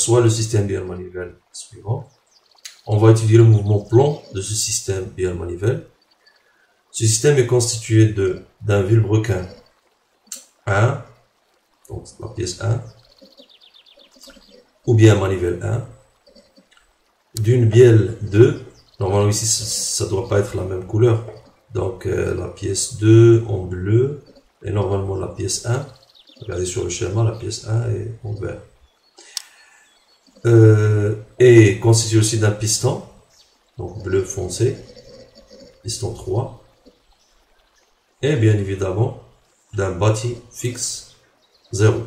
soit le système bielle manivelle suivant. On va étudier le mouvement plan de ce système bielle manivelle. Ce système est constitué d'un vilebrequin 1, donc la pièce 1, ou bien manivelle 1, d'une bielle 2. Normalement ici ça ne doit pas être la même couleur, donc la pièce 2 en bleu et normalement la pièce 1, regardez sur le schéma, la pièce 1 est en vert. Et constitué aussi d'un piston, donc bleu foncé, piston 3, et bien évidemment d'un bâti fixe 0.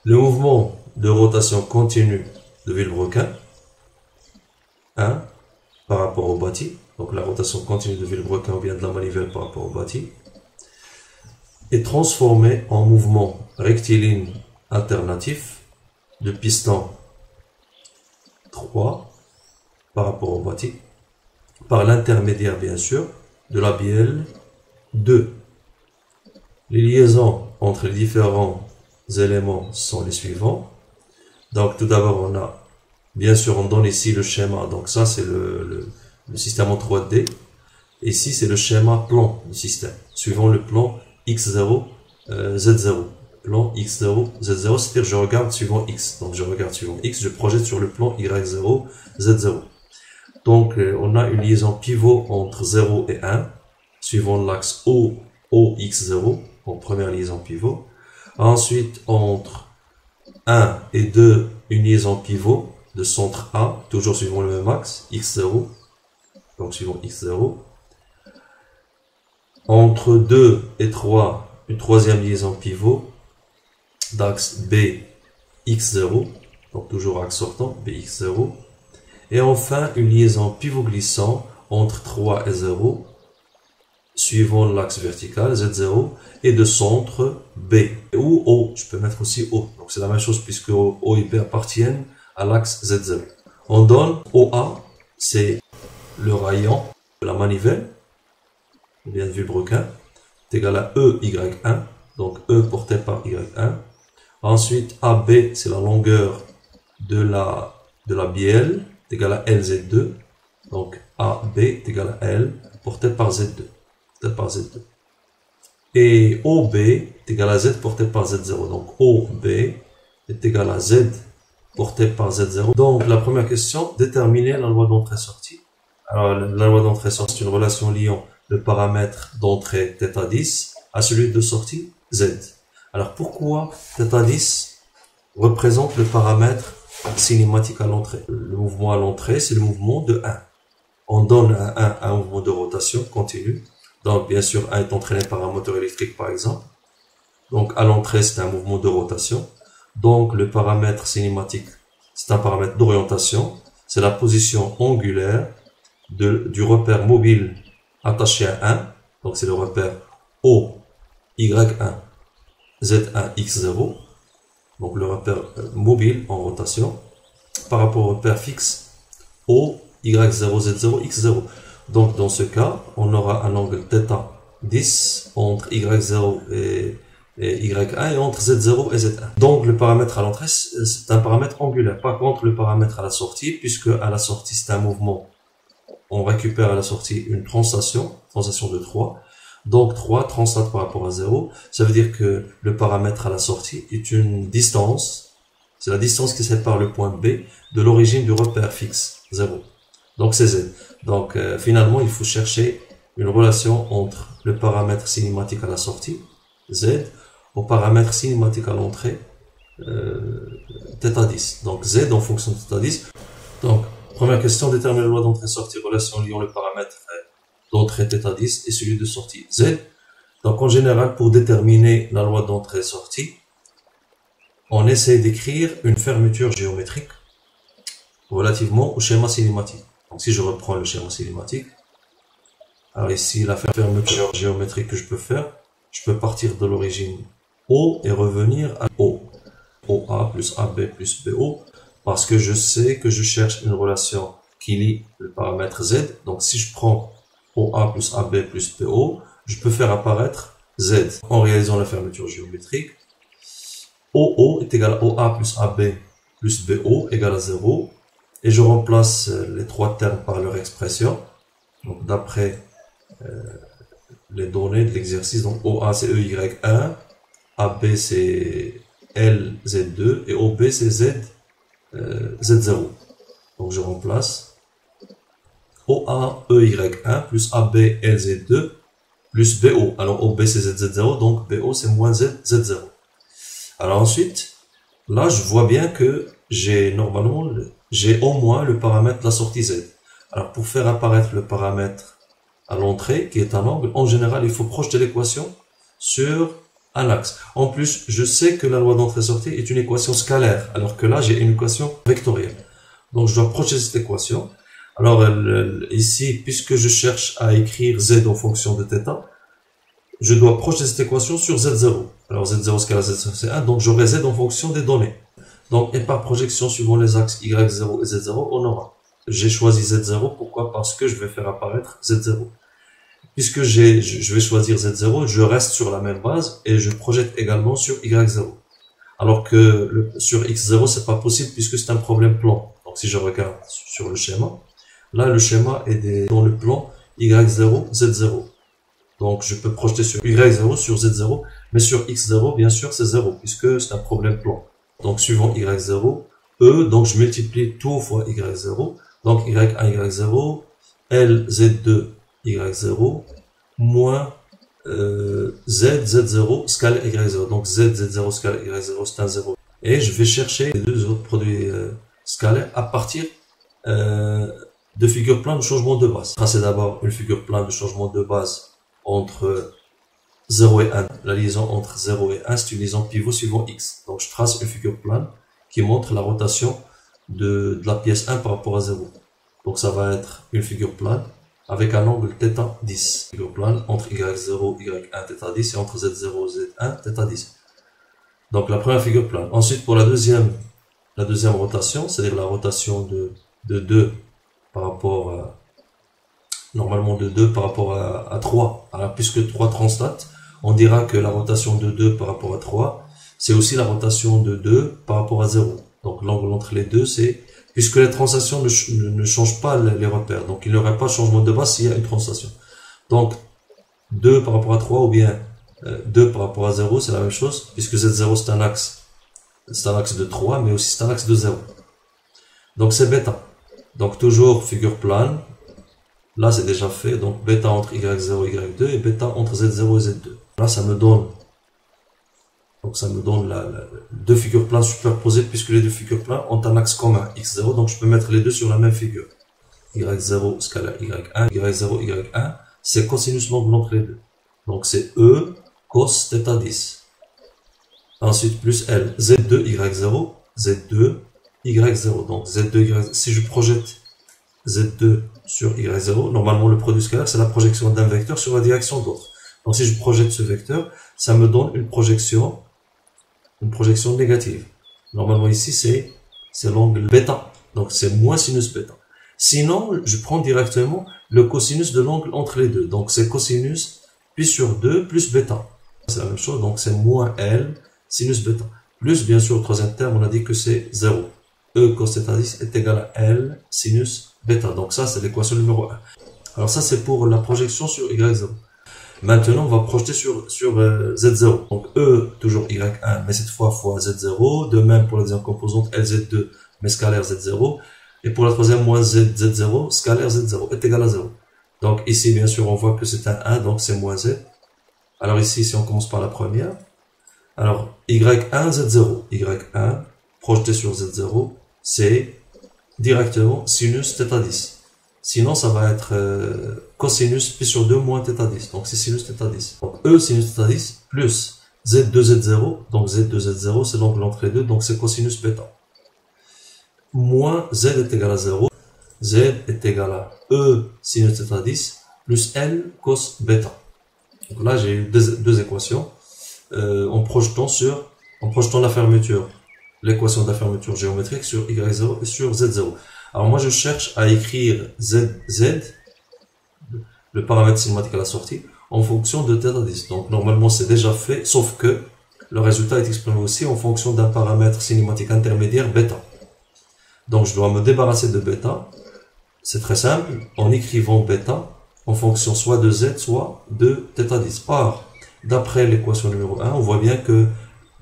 Le mouvement de rotation continue de vilebrequin 1 par rapport au bâti, donc la rotation continue de vilebrequin ou bien de la manivelle par rapport au bâti, est transformé en mouvement rectiligne alternatif de piston 3 par rapport au bâti, par l'intermédiaire bien sûr de la bielle 2. Les liaisons entre les différents éléments sont les suivants. Donc tout d'abord on a, bien sûr on donne ici le schéma, donc ça c'est le système en 3D. Ici c'est le schéma plan du système, suivant le plan X0, Z0. Plan X0, Z0, c'est-à-dire je regarde suivant X. Donc je regarde suivant X, je projette sur le plan Y0, Z0. Donc on a une liaison pivot entre 0 et 1, suivant l'axe OX0, en première liaison pivot. Ensuite, entre 1 et 2, une liaison pivot de centre A, toujours suivant le même axe, X0, donc suivant X0. Entre 2 et 3, une troisième liaison pivot d'axe BX0, donc toujours axe sortant, BX0. Et enfin, une liaison pivot glissant entre 3 et 0, suivant l'axe vertical, Z0, et de centre B, ou O, je peux mettre aussi O. Donc c'est la même chose puisque O et B appartiennent à l'axe Z0. On donne OA, c'est le rayon de la manivelle, ou bien de vilebrequin, est égal à EY1, donc E porté par Y1. Ensuite, AB, c'est la longueur de la bielle, est égal à LZ2. Donc, AB est égal à L, porté par Z2. Et OB est égal à Z porté par Z0. Donc, OB est égal à Z porté par Z0. Donc, la première question, déterminer la loi d'entrée-sortie. Alors, la loi d'entrée-sortie, c'est une relation liant le paramètre d'entrée θ10 à celui de sortie Z. Alors, pourquoi θ10 représente le paramètre cinématique à l'entrée? Le mouvement à l'entrée, c'est le mouvement de 1. On donne à 1 un mouvement de rotation continu. Donc, bien sûr, 1 est entraîné par un moteur électrique, par exemple. Donc, à l'entrée, c'est un mouvement de rotation. Donc, le paramètre cinématique, c'est un paramètre d'orientation. C'est la position angulaire du repère mobile attaché à 1. Donc, c'est le repère O, Y1, Z1, X0. Donc, le repère mobile en rotation par rapport au repère fixe O, Y0, Z0, X0. Donc, dans ce cas, on aura un angle θ10 entre Y0 et Y1 et entre Z0 et Z1. Donc, le paramètre à l'entrée, c'est un paramètre angulaire. Par contre, le paramètre à la sortie, puisque à la sortie, c'est un mouvement, on récupère à la sortie une translation de 3. Donc, 3 translate par rapport à 0. Ça veut dire que le paramètre à la sortie est une distance. C'est la distance qui sépare le point B de l'origine du repère fixe, 0. Donc, c'est Z. Donc, finalement, il faut chercher une relation entre le paramètre cinématique à la sortie, Z, au paramètre cinématique à l'entrée, θ10. Donc, Z en fonction de θ10. Donc, première question, déterminer la loi d'entrée-sortie, relation liant le paramètre d'entrée θ10 et celui de sortie Z. Donc, en général, pour déterminer la loi d'entrée-sortie, on essaie d'écrire une fermeture géométrique relativement au schéma cinématique. Donc, si je reprends le schéma cinématique, alors ici, la fermeture géométrique que je peux faire, je peux partir de l'origine O et revenir à O. OA plus AB plus BO, parce que je sais que je cherche une relation qui lie le paramètre Z. Donc, si je prends OA plus AB plus BO, je peux faire apparaître Z. En réalisant la fermeture géométrique, OO est égal à OA plus AB plus BO égale à 0. Et je remplace les trois termes par leur expression. Donc, d'après les données de l'exercice, donc OA c'est EY1, AB c'est LZ2 et OB c'est Z0. Donc, je remplace OA EY1 plus AB LZ2 plus BO. Alors, OB c'est Z0, donc BO c'est moins Z0. Alors ensuite, là, je vois bien que j'ai au moins le paramètre de la sortie Z. Alors, pour faire apparaître le paramètre à l'entrée, qui est un angle, en général, il faut projeter l'équation sur un axe. En plus, je sais que la loi d'entrée-sortie est une équation scalaire, alors que là, j'ai une équation vectorielle. Donc, je dois projeter cette équation. Alors, ici, puisque je cherche à écrire Z en fonction de θ, je dois projeter cette équation sur Z0. Alors, Z0 scalaire Z0, c'est 1, donc j'aurai Z en fonction des données. Donc, et par projection suivant les axes Y0 et Z0, on aura. J'ai choisi Z0, pourquoi? Parce que je vais faire apparaître Z0. Puisque je vais choisir Z0, je reste sur la même base et je projette également sur Y0. Alors que sur X0, c'est pas possible puisque c'est un problème plan. Donc, si je regarde sur le schéma, là, le schéma est dans le plan Y0, Z0. Donc, je peux projeter sur Y0, sur Z0, mais sur X0, bien sûr, c'est 0, puisque c'est un problème plan. Donc, suivant Y0, E, donc je multiplie tout fois Y0, donc Y1, Y0, L, Z2, Y0, moins Z, Z0, scale Y0. Donc, Z, Z0, scale Y0, c'est un 0. Et je vais chercher les deux autres produits scalaires à partir de figures planes de changement de base. Tracer d'abord une figure plane de changement de base entre 0 et 1. La liaison entre 0 et 1, c'est une liaison pivot suivant X. Donc, je trace une figure plane qui montre la rotation de la pièce 1 par rapport à 0. Donc, ça va être une figure plane avec un angle θ10. Figure plane entre Y0, Y1, θ10 et entre Z0, Z1, θ10. Donc, la première figure plane. Ensuite, pour la deuxième rotation, c'est-à-dire la rotation de 2 par rapport à normalement de 2 par rapport à 3. Alors, puisque 3 translate, on dira que la rotation de 2 par rapport à 3, c'est aussi la rotation de 2 par rapport à 0. Donc l'angle entre les deux, c'est... Puisque les translations ne changent pas les repères. Donc il n'y aurait pas de changement de base s'il y a une translation. Donc 2 par rapport à 3 ou bien 2 par rapport à 0, c'est la même chose. Puisque Z0 c'est un axe de 3, mais aussi c'est un axe de 0. Donc c'est bêta. Donc toujours figure plane. Là, c'est déjà fait. Donc, bêta entre Y0 et Y2 et bêta entre Z0 et Z2. Là, ça me donne deux figures planes superposées puisque les deux figures planes ont un axe commun, X0. Donc, je peux mettre les deux sur la même figure. Y0 scalaire Y1, Y0, Y1, c'est cosinus l'angle entre les deux. Donc, c'est E cos θ10. Ensuite, plus L. Z2, Y0, Z2, Y0. Donc, Z2, Y0. Si je projette Z2 sur Y0, normalement le produit scalaire c'est la projection d'un vecteur sur la direction d'autre. Donc si je projette ce vecteur, ça me donne une projection négative. Normalement ici c'est l'angle bêta, donc c'est moins sinus bêta. Sinon, je prends directement le cosinus de l'angle entre les deux. Donc c'est cosinus puis sur 2 plus bêta. C'est la même chose, donc c'est moins L sinus bêta. Plus bien sûr le troisième terme, on a dit que c'est 0. E cos θ10 est égal à L sinus bêta. Donc ça, c'est l'équation numéro 1. Alors ça, c'est pour la projection sur Y0. Maintenant, on va projeter sur Z0. Donc E, toujours Y1, mais cette fois Z0. De même pour la deuxième composante, LZ2, mais scalaire Z0. Et pour la troisième, moins Z0, scalaire Z0 est égal à 0. Donc ici, bien sûr, on voit que c'est un 1, donc c'est moins Z. Alors ici, si on commence par la première, alors Y1, Z0. Y1, projeté sur Z0, c'est directement sinus θ10. Sinon, ça va être cosinus pi sur 2 moins θ10. Donc, c'est sinus θ10. Donc, E sinus θ10 plus Z2, Z0. Donc, Z2, Z0, c'est l'angle entre les deux. Donc, c'est cosinus bêta. Moins Z est égal à 0. Z est égal à E sinus θ10 plus L cos bêta. Donc là, j'ai eu deux équations en projetant la fermeture. L'équation de la fermeture géométrique sur Y0 et sur Z0. Alors moi je cherche à écrire Z, le paramètre cinématique à la sortie, en fonction de θ10. Donc normalement c'est déjà fait, sauf que le résultat est exprimé aussi en fonction d'un paramètre cinématique intermédiaire bêta. Donc je dois me débarrasser de bêta. C'est très simple, en écrivant bêta en fonction soit de z, soit de θ 10. Par, d'après l'équation numéro 1, on voit bien que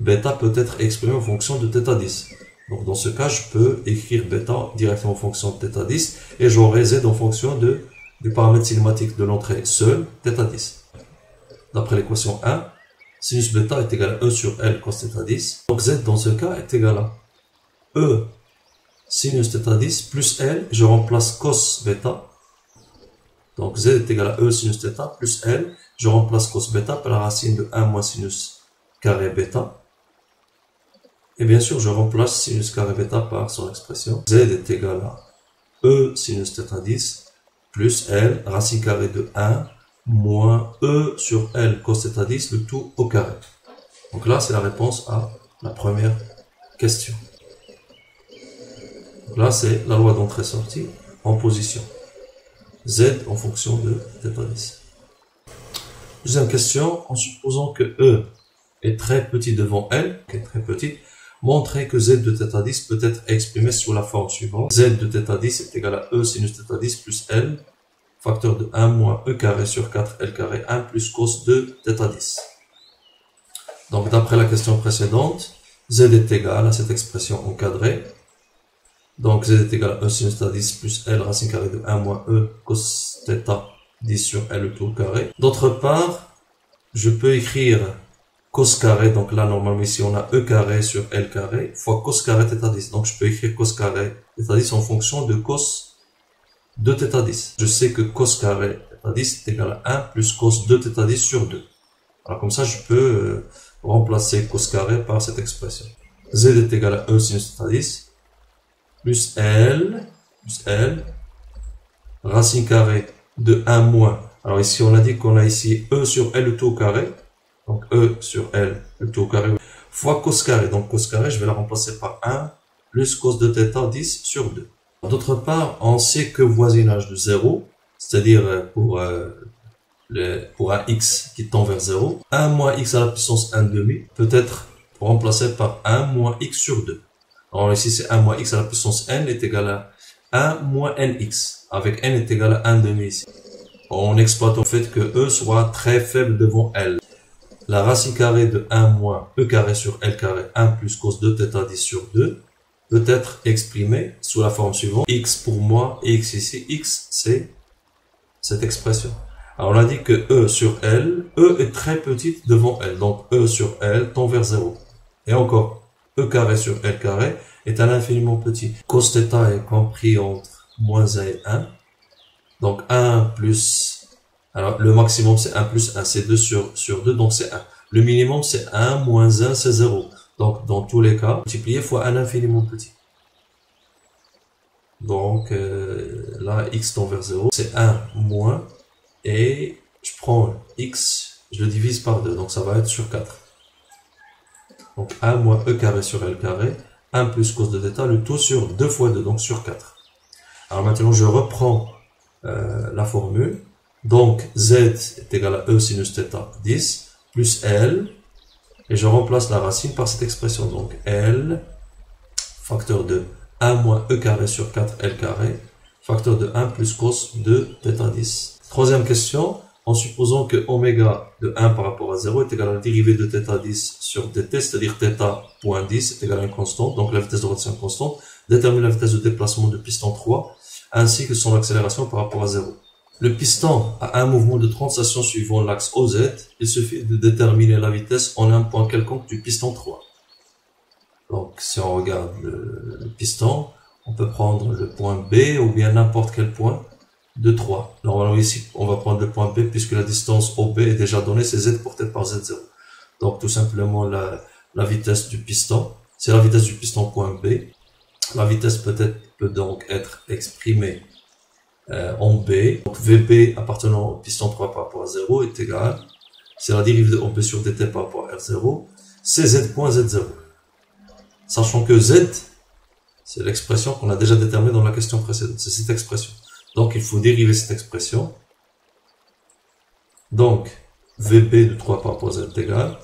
bêta peut être exprimé en fonction de θ 10. Donc dans ce cas, je peux écrire bêta directement en fonction de θ 10 et j'aurai z en fonction du paramètre cinématique de l'entrée seul, θ 10. D'après l'équation 1, sinus bêta est égal à E sur L cos θ 10. Donc z dans ce cas est égal à E sinus θ 10 plus L, je remplace cos bêta. Donc z est égal à E sinus θ plus L, je remplace cos bêta par la racine de 1 moins sinus carré bêta. Et bien sûr, je remplace sinus carré bêta par son expression. Z est égal à E sinus θ 10 plus L, racine carrée de 1 moins E sur L cos θ 10, le tout au carré. Donc là, c'est la réponse à la première question. Donc là, c'est la loi d'entrée-sortie en position. Z en fonction de θ 10. Deuxième question, en supposant que E est très petit devant L, qui est très petite, montrez que Z de θ 10 peut être exprimé sous la forme suivante. Z de θ 10 est égal à E sinus θ 10 plus L, facteur de 1 moins E carré sur 4 L carré 1 plus cos de θ 10. Donc d'après la question précédente, Z est égal à cette expression encadrée. Donc z est égal à E sinus θ 10 plus L racine carrée de 1 moins E cos θ 10 sur L le tout au carré. D'autre part, je peux écrire cos carré, donc là normalement ici on a E carré sur L carré, fois cos carré θ 10. Donc je peux écrire cos carré θ 10 en fonction de cos de θ 10. Je sais que cos carré θ 10 est égal à 1 plus cos de θ 10 sur 2. Alors comme ça je peux remplacer cos carré par cette expression. Z est égal à E sinus θ 10 plus L, racine carrée de 1 moins. Alors ici on a dit qu'on a ici E sur L le tout au carré. Donc E sur L le tout au carré fois cos carré. Donc cos carré, je vais la remplacer par 1 plus cos de θ 10 sur 2. D'autre part, on sait que voisinage de 0, c'est-à-dire pour un x qui tend vers 0, 1 moins x à la puissance 1 demi peut être remplacé par 1 moins x sur 2. Alors ici c'est 1 moins x à la puissance n est égal à 1 moins nx, avec n est égal à 1 demi ici. On exploite le fait que E soit très faible devant L. La racine carrée de 1 moins E carré sur L carré 1 plus cos de θ 10 sur 2 peut être exprimée sous la forme suivante. X pour moi et x ici. X c'est cette expression. Alors on a dit que E sur L, E est très petite devant L. Donc E sur L tend vers 0. Et encore, E carré sur L carré est à l'infiniment petit. Cos θ est compris entre moins 1 et 1. Donc 1 plus, alors le maximum c'est 1 plus 1, c'est 2 sur 2, donc c'est 1. Le minimum c'est 1 moins 1, c'est 0. Donc dans tous les cas, multiplier fois un infiniment petit. Donc là, x tend vers 0, c'est 1 moins, et je prends x, je le divise par 2, donc ça va être sur 4. Donc 1 moins E carré sur L carré, 1 plus cos de θ, le tout sur 2 fois 2, donc sur 4. Alors maintenant, je reprends la formule. Donc z est égal à E sinus θ 10 plus L, et je remplace la racine par cette expression. Donc L, facteur de 1 moins E carré sur 4 L carré, facteur de 1 plus cos de θ 10. Troisième question, en supposant que oméga de 1 par rapport à 0 est égal à la dérivée de θ 10 sur dt, c'est-à-dire θ.10 est égal à une constante, donc la vitesse de rotation constante, détermine la vitesse de déplacement du piston 3, ainsi que son accélération par rapport à 0. Le piston a un mouvement de translation suivant l'axe OZ, il suffit de déterminer la vitesse en un point quelconque du piston 3. Donc si on regarde le piston, on peut prendre le point B ou bien n'importe quel point de 3. Normalement ici, on va prendre le point B puisque la distance OB est déjà donnée, c'est Z porté par Z0. Donc tout simplement la vitesse du piston, c'est la vitesse du piston point B. La vitesse peut donc être exprimée en B. Donc VB appartenant au piston 3 par rapport à 0 est égal, c'est la dérivée de OB sur dt par rapport à R0, c'est Z.Z0. Sachant que Z, c'est l'expression qu'on a déjà déterminée dans la question précédente, c'est cette expression. Donc il faut dériver cette expression. Donc VB de 3 par rapport à Z est égal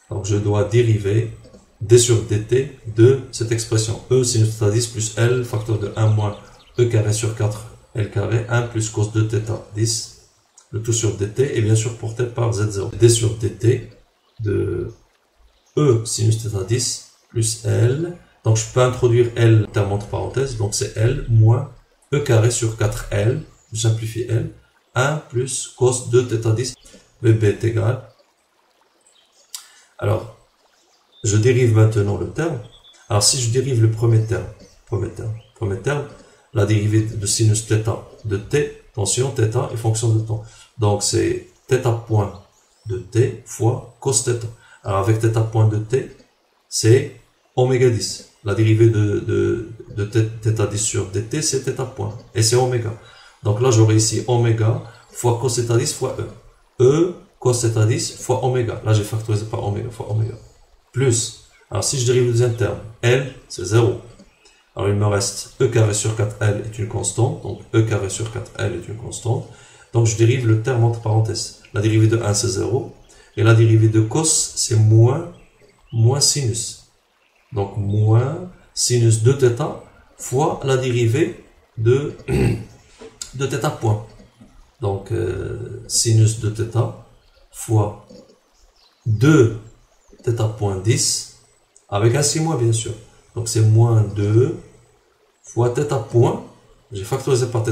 Donc je dois dériver d sur dt de cette expression. E sinus θ 10 plus L facteur de 1 moins E carré sur 4 L carré 1 plus cos de θ 10. Le tout sur dt est bien sûr porté par z0. D sur dt de E sinus θ 10 plus L. Donc je peux introduire L terme entre parenthèses. Donc c'est L moins E carré sur 4L. Je simplifie L. 1 plus cos de θ 10. VB est égal. Alors, je dérive maintenant le terme. Alors si je dérive le premier terme, la dérivée de sinus θ de t, tension θ est fonction de temps. Donc c'est θ point de t fois cos θ. Alors avec θ point de t, c'est oméga 10. La dérivée de θ 10 sur dt, c'est θ point. Et c'est oméga. Donc là, j'aurai ici oméga fois cos θ 10 fois E. E cos θ 10 fois oméga. Là, j'ai factorisé par oméga fois oméga. Plus, alors si je dérive le deuxième terme, L, c'est 0. Alors il me reste E carré sur 4L est une constante. Donc E carré sur 4L est une constante. Donc je dérive le terme entre parenthèses. La dérivée de 1, c'est 0. Et la dérivée de cos, c'est moins sinus. Donc moins sinus de θ fois la dérivée de θ point. Donc sinus de θ fois 2 θ point 10 avec un 6 moins bien sûr. Donc c'est moins 2 fois θ point. J'ai factorisé par θ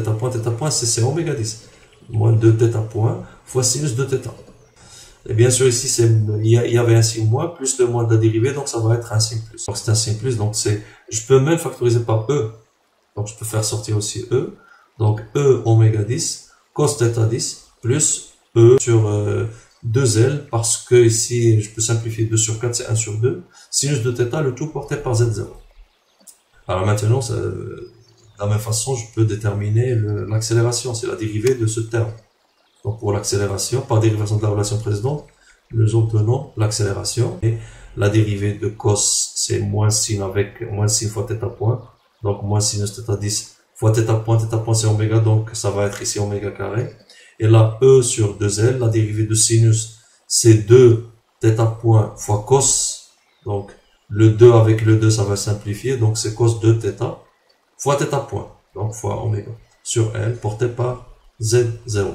point c'est oméga 10. Moins 2 θ point fois sinus de θ. Et bien sûr ici il y avait un signe moins plus le moins de la dérivée, donc ça va être un signe plus. Donc c'est un signe plus, donc je peux même factoriser par E. Donc je peux faire sortir aussi E. Donc E oméga 10 cos θ 10 plus E sur 2L, parce que ici je peux simplifier 2 sur 4, c'est 1 sur 2. Sinus de θ, le tout porté par Z0. Alors maintenant, de la même façon, je peux déterminer l'accélération, c'est la dérivée de ce terme. Donc pour l'accélération, par dérivation de la relation précédente, nous obtenons l'accélération. Et la dérivée de cos, c'est moins sin avec moins sin fois θ point. Donc moins sinus θ 10 fois θ point c'est oméga, donc ça va être ici oméga carré. Et là, E sur 2L, la dérivée de sinus, c'est 2 θ point fois cos. Donc le 2 avec le 2, ça va simplifier. Donc c'est cos 2 θ fois θ point. Donc fois oméga sur L porté par Z0.